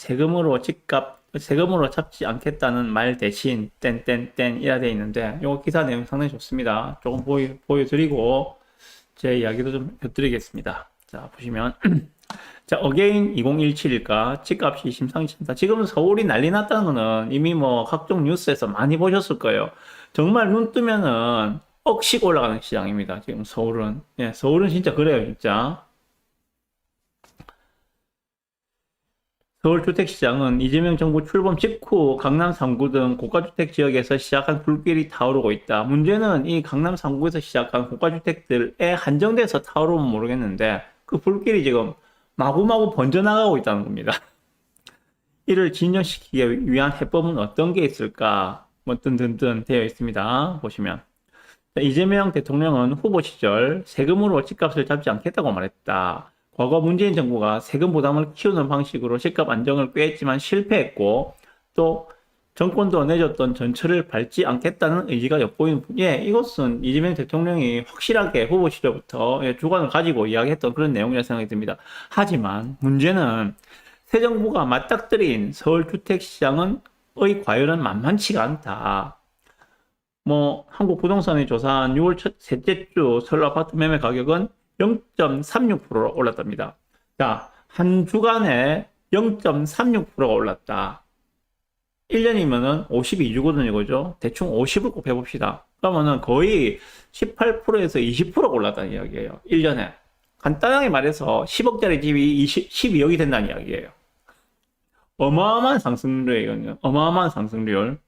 세금으로 잡지 않겠다는 말 대신 땡땡땡이라 되어 있는데 요 기사 내용 상당히 좋습니다. 조금 보여드리고 제 이야기도 좀 해드리겠습니다. 자, 보시면 자, 어게인 2017일까 집값이 심상치 않다. 지금 서울이 난리 났다는 거는 이미 뭐 각종 뉴스에서 많이 보셨을 거예요. 정말 눈 뜨면은 억씩 올라가는 시장입니다. 지금 서울은. 예, 서울은 진짜 그래요, 진짜. 서울 주택시장은 이재명 정부 출범 직후 강남 3구 등 고가주택 지역에서 시작한 불길이 타오르고 있다. 문제는 이 강남 3구에서 시작한 고가주택들에 한정돼서 타오르면 모르겠는데 그 불길이 지금 마구마구 번져나가고 있다는 겁니다. 이를 진정시키기 위한 해법은 어떤 게 있을까? 뭐 든든든 되어 있습니다. 보시면 이재명 대통령은 후보 시절 세금으로 집값을 잡지 않겠다고 말했다. 과거 문재인 정부가 세금 부담을 키우는 방식으로 집값 안정을 꾀했지만 실패했고 또 정권도 내줬던 전철을 밟지 않겠다는 의지가 엿보이는 이것은 이재명 대통령이 확실하게 후보 시절부터 주관을 가지고 이야기했던 그런 내용이라 생각이 듭니다. 하지만 문제는 새 정부가 맞닥뜨린 서울 주택시장의 과열은 만만치가 않다. 뭐 한국부동산이 조사한 6월 셋째 주 서울 아파트 매매 가격은 0.36%로 올랐답니다. 자, 한 주간에 0.36%가 올랐다. 1년이면은 52주거든요, 그죠? 대충 50을 곱해봅시다. 그러면은 거의 18%에서 20%가 올랐다는 이야기예요. 1년에. 간단하게 말해서 10억짜리 집이 12억이 된다는 이야기예요. 어마어마한 상승률이거든요. 어마어마한 상승률.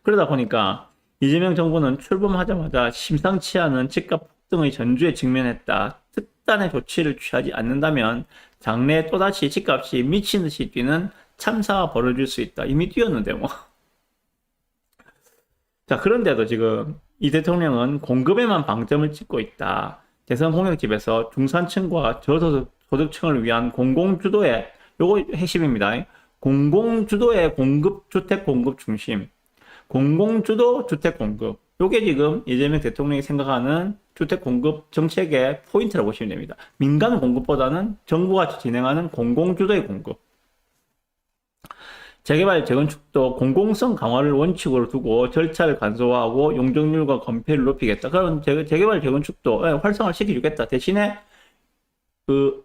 그러다 보니까 이재명 정부는 출범하자마자 심상치 않은 집값 등의 전주에 직면했다. 특단의 조치를 취하지 않는다면 장래에 또다시 집값이 미친 듯이 뛰는 참사가 벌어질 수 있다. 이미 뛰었는데 뭐. 자, 그런데도 지금 이 대통령은 공급에만 방점을 찍고 있다. 대선 공약집에서 중산층과 저소득층을 위한 공공주도의 요거 핵심입니다. 공공주도의 주택 공급 중심. 공공주도 주택 공급. 요게 지금 이재명 대통령이 생각하는 주택 공급 정책의 포인트라고 보시면 됩니다. 민간 공급보다는 정부가 진행하는 공공주도의 공급. 재개발, 재건축도 공공성 강화를 원칙으로 두고 절차를 간소화하고 용적률과 건폐율을 높이겠다. 그럼 재개발, 재건축도 활성화를 시켜주겠다. 대신에 그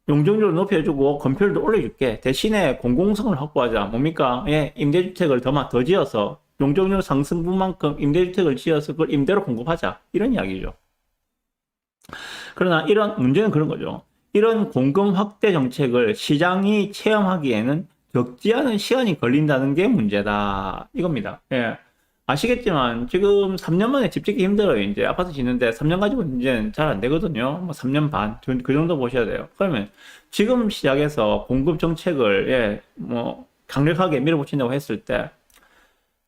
용적률을 높여주고 건폐율도 올려줄게. 대신에 공공성을 확보하자. 뭡니까? 예, 임대주택을 더 지어서 용적률 상승분만큼 임대주택을 지어서 그걸 임대로 공급하자. 이런 이야기죠. 그러나 문제는 그런 거죠. 이런 공급 확대 정책을 시장이 체험하기에는 적지 않은 시간이 걸린다는 게 문제다. 이겁니다. 예. 아시겠지만 지금 3년 만에 집 짓기 힘들어요. 이제 아파트 짓는데 3년 가지고 이제 잘 안 되거든요. 뭐 3년 반. 그 정도 보셔야 돼요. 그러면 지금 시작해서 공급 정책을 뭐 강력하게 밀어붙인다고 했을 때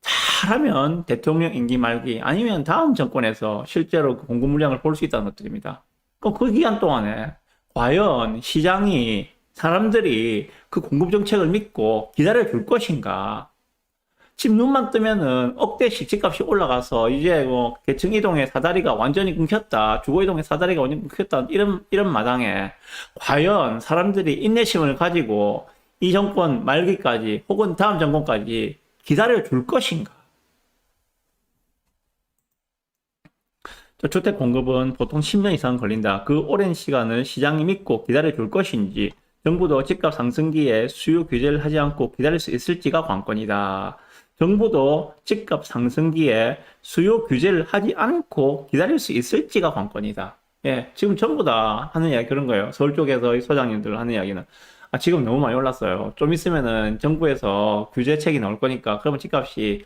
잘하면 대통령 임기 말기 아니면 다음 정권에서 실제로 그 공급 물량을 볼 수 있다는 것들입니다. 그럼 그 기간 동안에 과연 시장이 사람들이 그 공급 정책을 믿고 기다려 줄 것인가? 지금 눈만 뜨면은 억대씩 집값이 올라가서 이제 뭐 계층 이동의 사다리가 완전히 끊겼다. 주거 이동의 사다리가 완전히 끊겼다. 이런 마당에 과연 사람들이 인내심을 가지고 이 정권 말기까지 혹은 다음 정권까지 기다려 줄 것인가? 주택 공급은 보통 10년 이상 걸린다. 그 오랜 시간을 시장이 믿고 기다려 줄 것인지 정부도 집값 상승기에 수요 규제를 하지 않고 기다릴 수 있을지가 관건이다. 정부도 집값 상승기에 수요 규제를 하지 않고 기다릴 수 있을지가 관건이다. 예, 지금 전부 다 하는 이야기 그런 거예요. 서울 쪽에서 소장님들 하는 이야기는 지금 너무 많이 올랐어요. 좀 있으면은 정부에서 규제책이 나올 거니까 그러면 집값이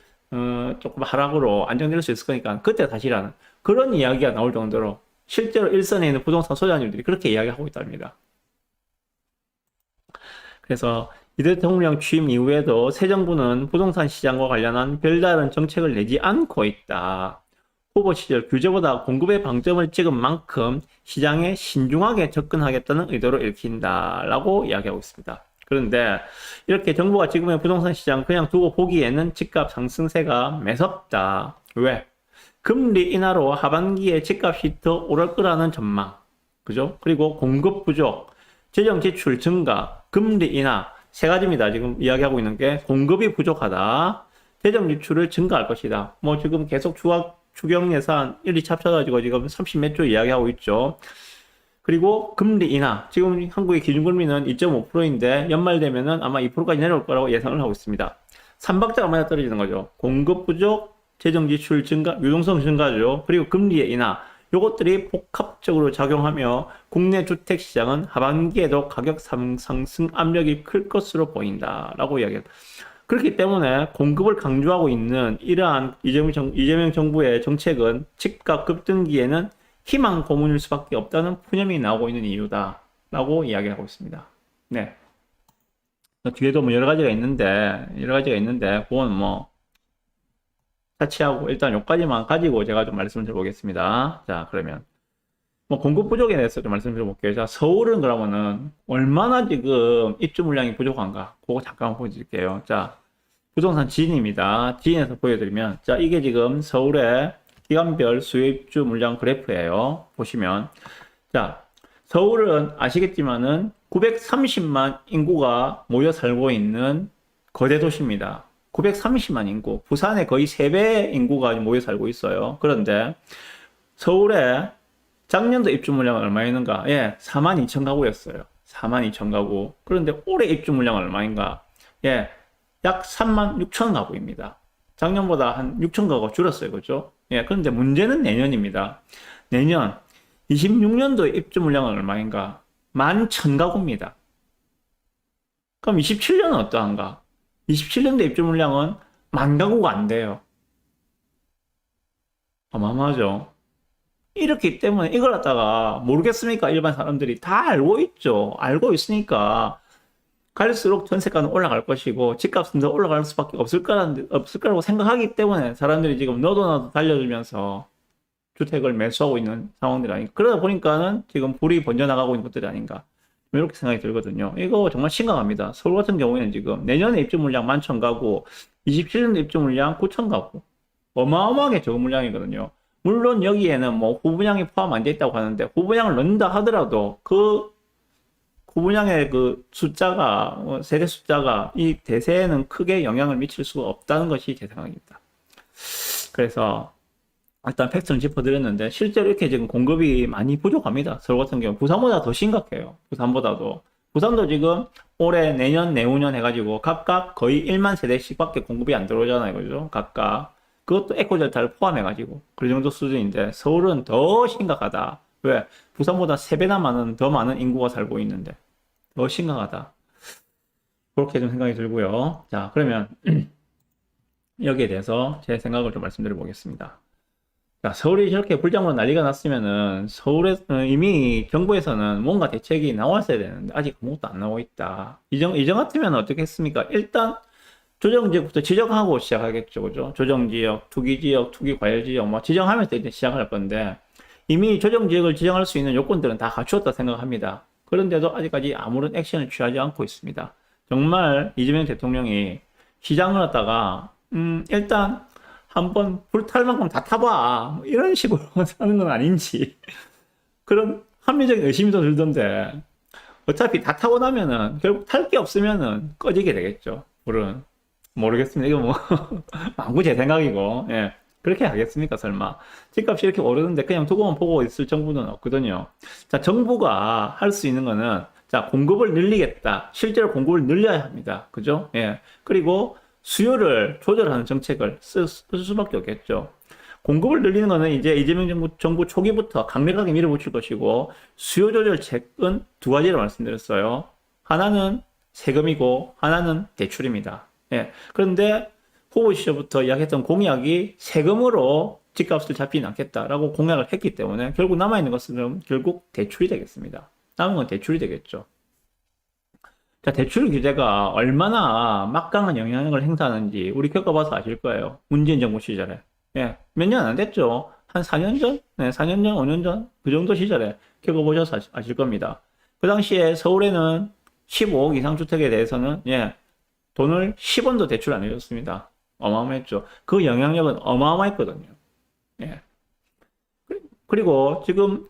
조금 하락으로 안정될 수 있을 거니까 그때 다시라는 그런 이야기가 나올 정도로 실제로 일선에 있는 부동산 소장님들이 그렇게 이야기하고 있답니다. 그래서 이 대통령 취임 이후에도 새 정부는 부동산 시장과 관련한 별다른 정책을 내지 않고 있다. 후보 시절 규제보다 공급에 방점을 찍은 만큼 시장에 신중하게 접근하겠다는 의도로 읽힌다라고 이야기하고 있습니다. 그런데 이렇게 정부가 지금의 부동산 시장 그냥 두고 보기에는 집값 상승세가 매섭다. 왜? 금리 인하로 하반기에 집값이 더 오를 거라는 전망. 그죠? 그리고 공급 부족. 재정 지출 증가, 금리 인하 세 가지입니다. 지금 이야기하고 있는 게 공급이 부족하다. 재정 지출을 증가할 것이다. 뭐 지금 계속 추경 예산 1, 2차 합쳐가지고 지금 30 몇 조 이야기하고 있죠. 그리고 금리 인하. 지금 한국의 기준금리는 2.5%인데 연말 되면은 아마 2%까지 내려올 거라고 예상을 하고 있습니다. 3박자가 많이 떨어지는 거죠. 공급 부족, 재정 지출 증가, 유동성 증가죠. 그리고 금리의 인하. 요것들이 복합적으로 작용하며 국내 주택 시장은 하반기에도 가격 상승 압력이 클 것으로 보인다라고 이야기합니다. 그렇기 때문에 공급을 강조하고 있는 이러한 이재명 정부의 정책은 집값 급등기에는 희망 고문일 수밖에 없다는 푸념이 나오고 있는 이유다라고 이야기하고 있습니다. 네. 뒤에도 뭐 여러 가지가 있는데 그건 뭐 차치하고 일단 여기까지만 가지고 제가 좀 말씀을 드려보겠습니다. 자, 그러면 뭐 공급 부족에 대해서 좀 말씀을 드려볼게요. 자, 서울은 그러면은 얼마나 지금 입주 물량이 부족한가? 그거 잠깐 보여드릴게요. 자, 부동산 지인입니다. 지인에서 보여드리면, 자, 이게 지금 서울의 기간별 수요 입주 물량 그래프예요. 보시면, 자, 서울은 아시겠지만은 930만 인구가 모여 살고 있는 거대 도시입니다. 930만 인구. 부산의 거의 3배 인구가 모여 살고 있어요. 그런데 서울에 작년도 입주 물량은 얼마였는가? 예, 42,000 가구였어요. 42,000 가구. 그런데 올해 입주 물량은 얼마인가? 예, 약 36,000 가구입니다. 작년보다 한 6,000 가구가 줄었어요. 그죠? 예, 그런데 문제는 내년입니다. 내년 26년도 입주 물량은 얼마인가? 11,000 가구입니다. 그럼 27년은 어떠한가? 27년도 입주 물량은 10,000 가구가 안 돼요. 어마어마하죠? 이렇기 때문에 이걸 갖다가 모르겠습니까? 일반 사람들이 다 알고 있죠. 알고 있으니까 갈수록 전세가는 올라갈 것이고 집값은 더 올라갈 수밖에 없을 거라고 생각하기 때문에 사람들이 지금 너도 나도 달려들면서 주택을 매수하고 있는 상황들이 아닌가. 그러다 보니까는 지금 불이 번져나가고 있는 것들이 아닌가. 이렇게 생각이 들거든요. 이거 정말 심각합니다. 서울 같은 경우에는 지금 내년에 입주 물량 11,000 가구, 27년도 입주 물량 9,000 가구. 어마어마하게 적은 물량이거든요. 물론 여기에는 뭐 후분양이 포함 안 돼 있다고 하는데 후분양을 넣는다 하더라도 그 후분양의 그 숫자가 세대 숫자가 이 대세에는 크게 영향을 미칠 수가 없다는 것이 제 생각입니다. 그래서 일단 팩트는 짚어드렸는데 실제로 이렇게 지금 공급이 많이 부족합니다. 서울 같은 경우 부산보다 더 심각해요. 부산보다도. 부산도 지금 올해 내년 내후년 해가지고 각각 거의 1만 세대씩밖에 공급이 안 들어오잖아요. 그죠? 각각. 그것도 에코델타를 포함해가지고 그 정도 수준인데 서울은 더 심각하다. 왜? 부산보다 3배나 더 많은 인구가 살고 있는데 더 심각하다. 그렇게 좀 생각이 들고요. 자, 그러면 여기에 대해서 제 생각을 좀 말씀드려 보겠습니다. 자, 서울이 저렇게 불장으로 난리가 났으면은 서울에 이미 정부에서는 뭔가 대책이 나왔어야 되는데 아직 아무것도 안 나오고 있다. 이전 같으면 어떻게 했습니까? 일단 조정지역부터 지정하고 시작하겠죠. 그죠? 조정지역, 투기지역, 투기과열지역 뭐 지정하면서 이제 시작할 건데 이미 조정지역을 지정할 수 있는 요건들은 다 갖추었다 생각합니다. 그런데도 아직까지 아무런 액션을 취하지 않고 있습니다. 정말 이재명 대통령이 시장을 갖다가 일단 한번 불탈 만큼 다 타봐 뭐 이런 식으로 하는 건 아닌지 그런 합리적인 의심이 더 들던데 어차피 다 타고 나면은 결국 탈 게 없으면은 꺼지게 되겠죠. 불은 모르겠습니다. 이거 뭐 망구 제 생각이고 예. 그렇게 하겠습니까 설마. 집값이 이렇게 오르는데 그냥 두고만 보고 있을 정부는 없거든요. 자, 정부가 할 수 있는 거는 자, 공급을 늘리겠다. 실제로 공급을 늘려야 합니다. 그죠? 예. 그리고 수요를 조절하는 정책을 쓸 수밖에 없겠죠. 공급을 늘리는 거는 이제 이재명 정부 초기부터 강력하게 밀어붙일 것이고 수요 조절책은 두 가지를 말씀드렸어요. 하나는 세금이고 하나는 대출입니다. 예. 그런데 후보 시절부터 이야기했던 공약이 세금으로 집값을 잡지는 않겠다라고 공약을 했기 때문에 결국 남아있는 것은 결국 대출이 되겠습니다. 남은 건 대출이 되겠죠. 자, 대출 규제가 얼마나 막강한 영향력을 행사하는지 우리 겪어봐서 아실 거예요. 문재인 정부 시절에. 예, 몇 년 안 됐죠. 한 4년 전? 네, 4년 전, 5년 전? 그 정도 시절에 겪어보셔서 아실 겁니다. 그 당시에 서울에는 15억 이상 주택에 대해서는, 예, 돈을 10원도 대출 안 해줬습니다. 어마어마했죠. 그 영향력은 어마어마했거든요. 예. 그리고 지금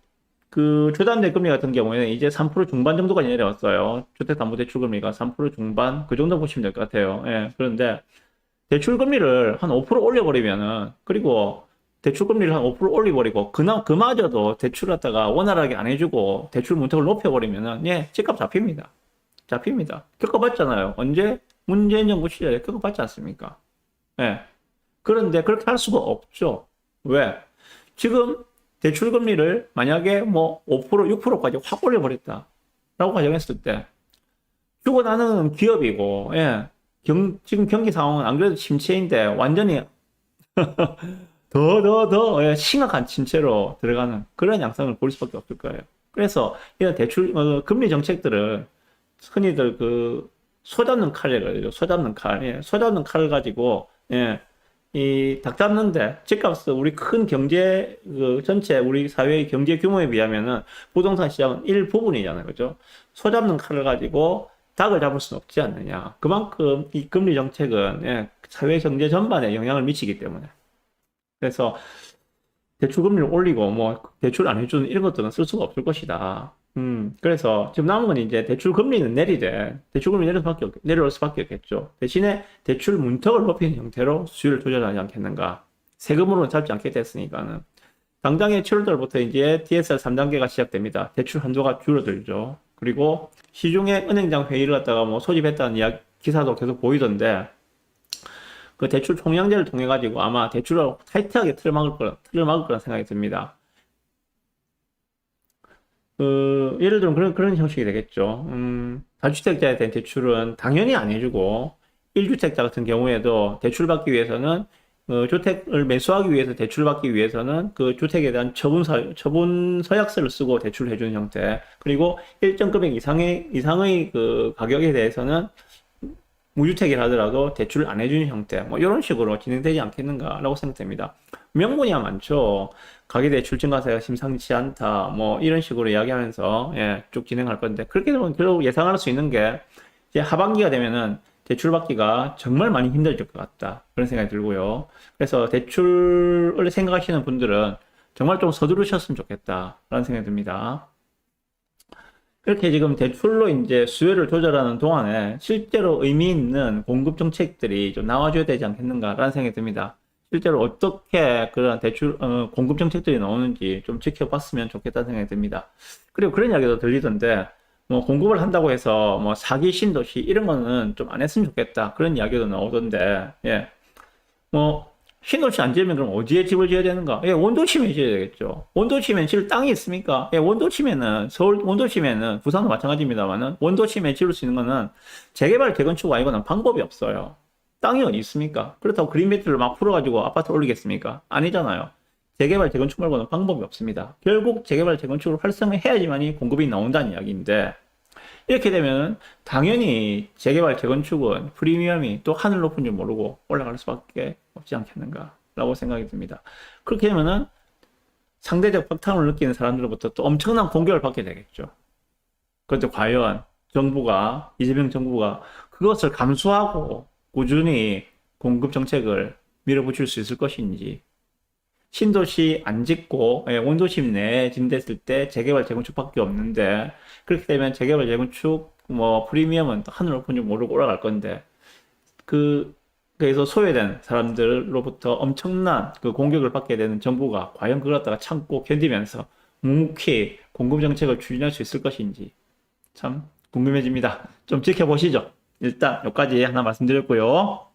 그 초단대 금리 같은 경우에는 이제 3% 중반 정도까지 내려왔어요. 주택담보대출 금리가 3% 중반 그 정도 보시면 될 것 같아요. 예, 그런데 대출 금리를 한 5% 올려버리면은 그리고 대출 금리를 한 5% 올려버리고 그마저도 대출 갖다가 원활하게 안 해주고 대출 문턱을 높여버리면은 예, 집값 잡힙니다. 잡힙니다. 겪어봤잖아요. 언제? 문재인 정부 시절에 겪어봤지 않습니까? 예. 그런데 그렇게 할 수가 없죠. 왜? 지금 대출 금리를 만약에 뭐 5%, 6%까지 확 올려버렸다. 라고 가정했을 때, 죽어나는 기업이고, 예. 지금 경기 상황은 안 그래도 침체인데, 완전히 더 심각한 침체로 들어가는 그런 양상을 볼 수밖에 없을 거예요. 그래서 이런 대출, 금리 정책들은 흔히들 그, 소잡는 칼이라고 그러죠. 소잡는 칼. 예. 소잡는 칼을 가지고, 예. 이 닭 잡는데 집값은 우리 큰 경제 그 전체 우리 사회의 경제 규모에 비하면은 부동산 시장은 일부분이잖아요. 그죠? 소 잡는 칼을 가지고 닭을 잡을 수는 없지 않느냐. 그만큼 이 금리 정책은 예, 사회 경제 전반에 영향을 미치기 때문에. 그래서 대출 금리를 올리고 뭐 대출 안 해주는 이런 것들은 쓸 수가 없을 것이다. 그래서 지금 남은 건 이제 대출 금리는 내리되 대출 금리 내려올 수밖에 없겠죠. 대신에 대출 문턱을 높이는 형태로 수요를 조절하지 않겠는가. 세금으로는 잡지 않게 됐으니까는. 당장에 7월달부터 이제 DSR 3단계가 시작됩니다. 대출 한도가 줄어들죠. 그리고 시중에 은행장 회의를 갖다가 뭐 소집했다는 이야기, 기사도 계속 보이던데 그 대출 총량제를 통해 가지고 아마 대출을 타이트하게 틀을 막을 거라 생각이 듭니다. 예를 들면 그런 형식이 되겠죠. 다주택자에 대한 대출은 당연히 안 해주고, 1주택자 같은 경우에도 대출받기 위해서는, 주택을 매수하기 위해서 대출받기 위해서는 그 주택에 대한 처분 서약서를 쓰고 대출을 해주는 형태. 그리고 일정 금액 이상의 그 가격에 대해서는 무주택이라 하더라도 대출을 안 해주는 형태, 뭐 이런 식으로 진행되지 않겠는가라고 생각됩니다. 명분이야 많죠. 가계대출 증가세가 심상치 않다, 뭐 이런 식으로 이야기하면서 예, 쭉 진행할 건데 그렇게 되면 결국 예상할 수 있는 게 이제 하반기가 되면은 대출 받기가 정말 많이 힘들어질 것 같다 그런 생각이 들고요. 그래서 대출을 생각하시는 분들은 정말 좀 서두르셨으면 좋겠다라는 생각이 듭니다. 이렇게 지금 대출로 이제 수요를 조절하는 동안에 실제로 의미 있는 공급 정책들이 좀 나와줘야 되지 않겠는가라는 생각이 듭니다. 실제로 어떻게 그런 대출, 공급 정책들이 나오는지 좀 지켜봤으면 좋겠다는 생각이 듭니다. 그리고 그런 이야기도 들리던데, 뭐 공급을 한다고 해서 뭐 사기 신도시 이런 거는 좀 안 했으면 좋겠다. 그런 이야기도 나오던데, 예. 뭐, 신도시 안 지으면 그럼 어디에 집을 지어야 되는가? 예, 원도심에 지어야 되겠죠. 원도심엔 질 땅이 있습니까? 예, 원도심에는, 서울 원도심에는, 부산도 마찬가지입니다만은, 원도심에 지을 수 있는 거는 재개발, 재건축 아니고는 방법이 없어요. 땅이 어디 있습니까? 그렇다고 그린벨트를 막 풀어가지고 아파트 올리겠습니까? 아니잖아요. 재개발, 재건축 말고는 방법이 없습니다. 결국 재개발, 재건축을 활성화해야지만이 공급이 나온다는 이야기인데, 이렇게 되면 당연히 재개발, 재건축은 프리미엄이 또 하늘 높은 줄 모르고 올라갈 수밖에 없지 않겠는가라고 생각이 듭니다. 그렇게 되면은 상대적 박탈을 느끼는 사람들로부터 또 엄청난 공격을 받게 되겠죠. 그런데 과연 이재명 정부가 그것을 감수하고 꾸준히 공급 정책을 밀어붙일 수 있을 것인지, 신도시 안 짓고 원도심 내에 진댔을 때 재개발 재건축밖에 없는데 그렇게 되면 재개발 재건축 뭐 프리미엄은 하늘 높은 줄 모르고 올라갈 건데 그래서 소외된 사람들로부터 엄청난 그 공격을 받게 되는 정부가 과연 그걸 갖다가 참고 견디면서 묵묵히 공급 정책을 추진할 수 있을 것인지 참 궁금해집니다. 좀 지켜보시죠. 일단 여기까지 하나 말씀드렸고요.